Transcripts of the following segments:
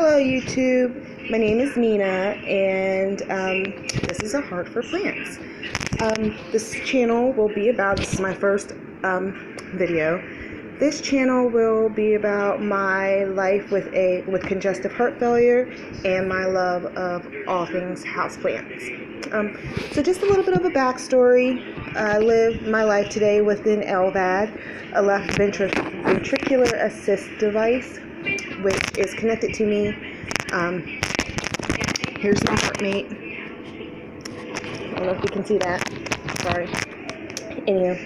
Hello YouTube, my name is Nina and this is A Heart for Plants. This channel will be about, this is my first video. This channel will be about my life with congestive heart failure and my love of all things houseplants. So just a little bit of a backstory. I live my life today with an LVAD, a left ventricular assist device, which is connected to me. Here's my heartmate. I don't know if you can see that. Sorry. Anyway,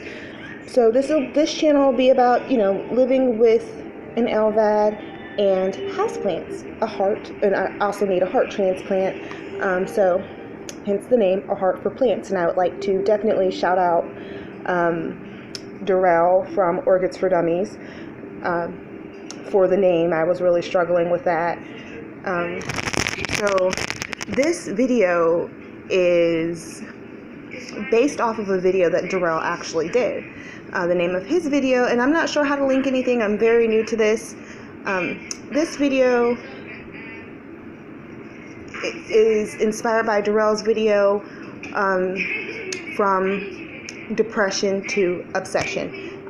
so this channel will be about, living with an LVAD and houseplants, a heart, and I also need a heart transplant. So hence the name, A Heart for Plants. And I would like to definitely shout out Darrell from Orchids for Dummies. For the name, I was really struggling with that. So this video is based off of a video that Darrell actually did. The name of his video, and I'm not sure how to link anything, I'm very new to this. This video is inspired by Darrell's video from depression to obsession.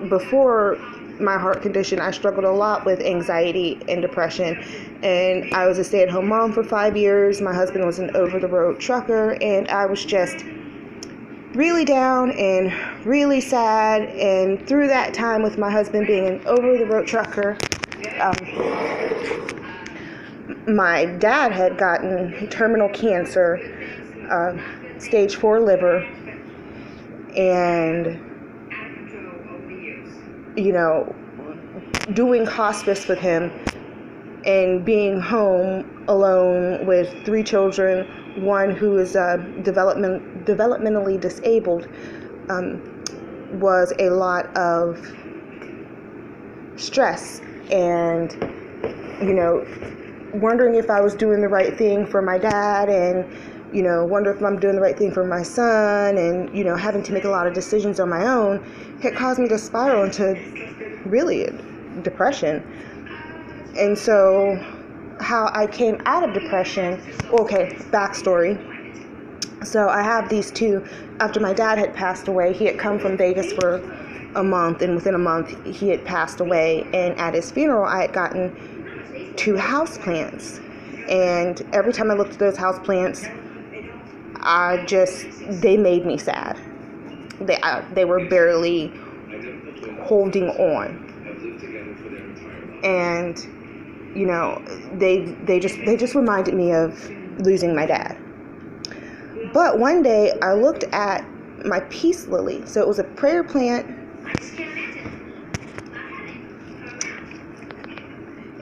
Before my heart condition, I struggled a lot with anxiety and depression, and I was a stay-at-home mom for 5 years. My husband was an over-the-road trucker, and I was just really down and really sad. And through that time with my husband being an over-the-road trucker, my dad had gotten terminal cancer, stage 4 liver, and doing hospice with him and being home alone with 3 children, one who is developmentally disabled, was a lot of stress, and wondering if I was doing the right thing for my dad, and wonder if I'm doing the right thing for my son, and having to make a lot of decisions on my own, had caused me to spiral into really depression. And so how I came out of depression, backstory. So I have these two. After my dad had passed away, he had come from Vegas for a month, and within a month he had passed away. And at his funeral, I had gotten 2 houseplants, and every time I looked at those houseplants, they made me sad. They were barely holding on, and they just reminded me of losing my dad. But one day I looked at my peace lily. So it was a prayer plant,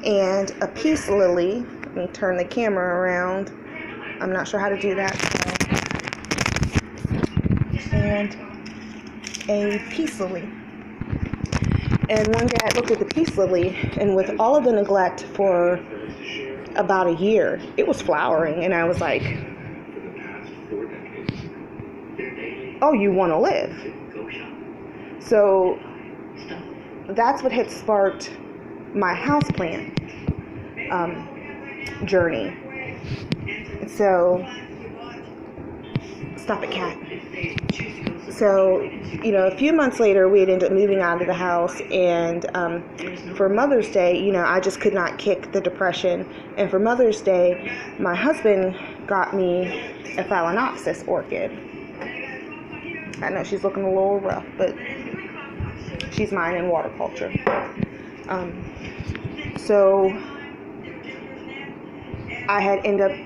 and a peace lily. Let me turn the camera around. I'm not sure how to do that. And a peace lily. And one day I looked at the peace lily, and with all of the neglect for about a year, it was flowering, and I was like, oh, you want to live. So that's what had sparked my houseplant journey. So, stop it, cat. So, a few months later, we had ended up moving out of the house, and for Mother's Day, I just could not kick the depression. And for Mother's Day, my husband got me a Phalaenopsis orchid. I know she's looking a little rough, but she's mine in water culture. So I had ended up,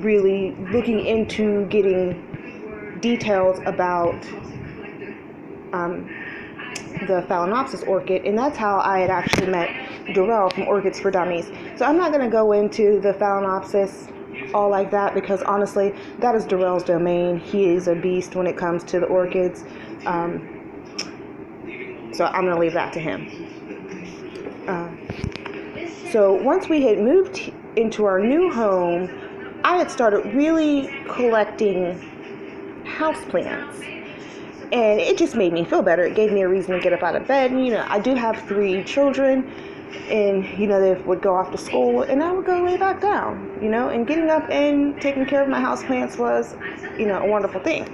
really looking into getting details about the Phalaenopsis orchid, and that's how I had actually met Darrell from Orchids for Dummies. So I'm not going to go into the Phalaenopsis all like that, because honestly, that is Darrell's domain. He is a beast when it comes to the orchids. So I'm going to leave that to him. So once we had moved into our new home, I had started really collecting houseplants, and it just made me feel better. It gave me a reason to get up out of bed. I do have 3 children, And, they would go off to school, and I would go lay back down, and getting up and taking care of my houseplants was, a wonderful thing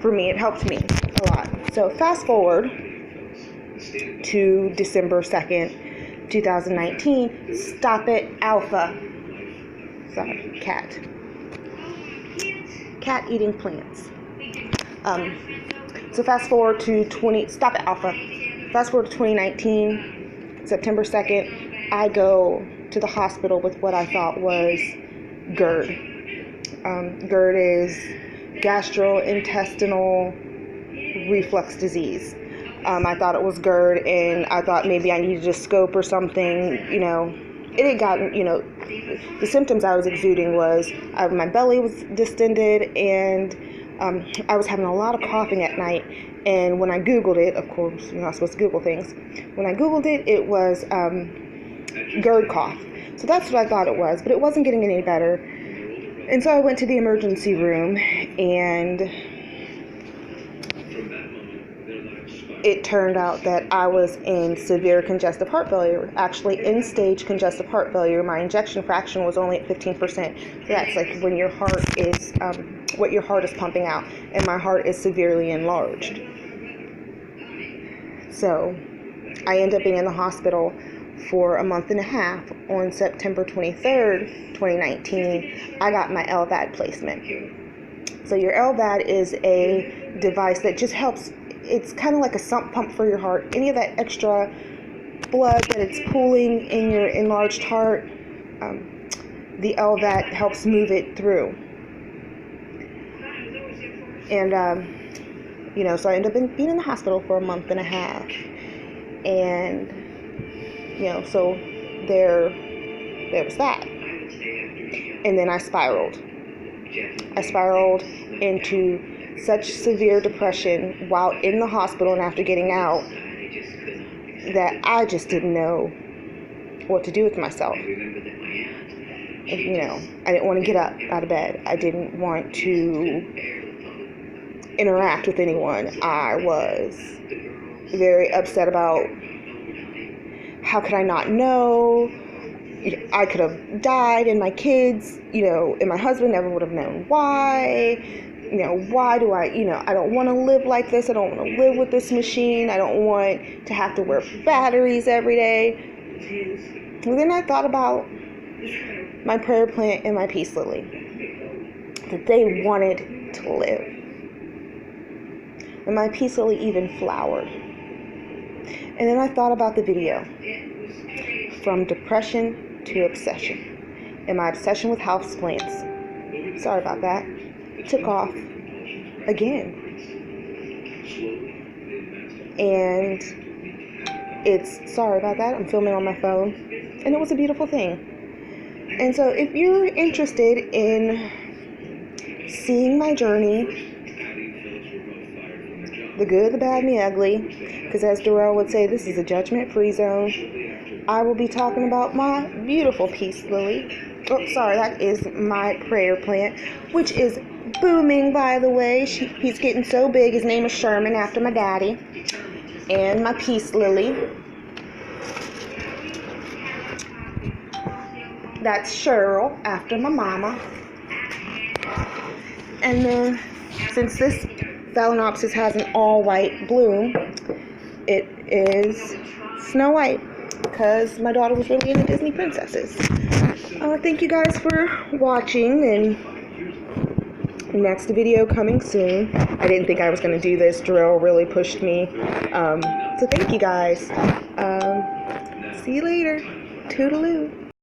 for me. It helped me a lot. So fast forward to December 2nd, 2019, Stop It Alpha. Sorry, cat eating plants. So fast forward to Stop It Alpha. Fast forward to 2019. September 2nd, I go to the hospital with what I thought was GERD. GERD is gastrointestinal reflux disease. I thought it was GERD, and I thought maybe I needed a scope or something. It had gotten, the symptoms I was exuding was my belly was distended, and I was having a lot of coughing at night. And when I Googled it, of course, you're not supposed to Google things. When I Googled it, it was GERD cough. So that's what I thought it was, but it wasn't getting any better. And so I went to the emergency room, and it turned out that I was in severe congestive heart failure, actually end-stage congestive heart failure. My ejection fraction was only at 15%. So that's like when your heart is, what your heart is pumping out, and my heart is severely enlarged. So I ended up being in the hospital for a month and a half. On September 23rd, 2019, I got my LVAD placement. So your LVAD is a device that just helps. It's kind of like a sump pump for your heart. Any of that extra blood that it's pooling in your enlarged heart, the LVAD helps move it through. And, so I ended up being in the hospital for a month and a half. And, so there was that. And then I spiraled. Into such severe depression while in the hospital and after getting out that I just didn't know what to do with myself. I didn't want to get up out of bed. I didn't want to interact with anyone. I was very upset about how could I not know? I could have died, and my kids, and my husband never would have known why. Why do I don't want to live like this. I don't want to live with this machine. I don't want to have to wear batteries every day. And then I thought about my prayer plant and my peace lily, that they wanted to live. And my peace lily even flowered. And then I thought about the video, From Depression to Obsession, and my obsession with houseplants. Sorry about that. Took off again. And sorry about that. I'm filming on my phone. And it was a beautiful thing. And so if you're interested in seeing my journey, the good, the bad, and the ugly, because as Darrell would say, this is a judgment-free zone, I will be talking about my beautiful peace lily. Oh, sorry, that is my prayer plant, which is booming, by the way. He's getting so big. His name is Sherman, after my daddy. And my peace lily. That's Cheryl, after my mama. And then, since this Phalaenopsis has an all-white bloom, it is Snow White, because my daughter was really into Disney princesses. Thank you guys for watching, and next video coming soon. I didn't think I was going to do this. Darrell really pushed me. So thank you guys. See you later. Toodaloo.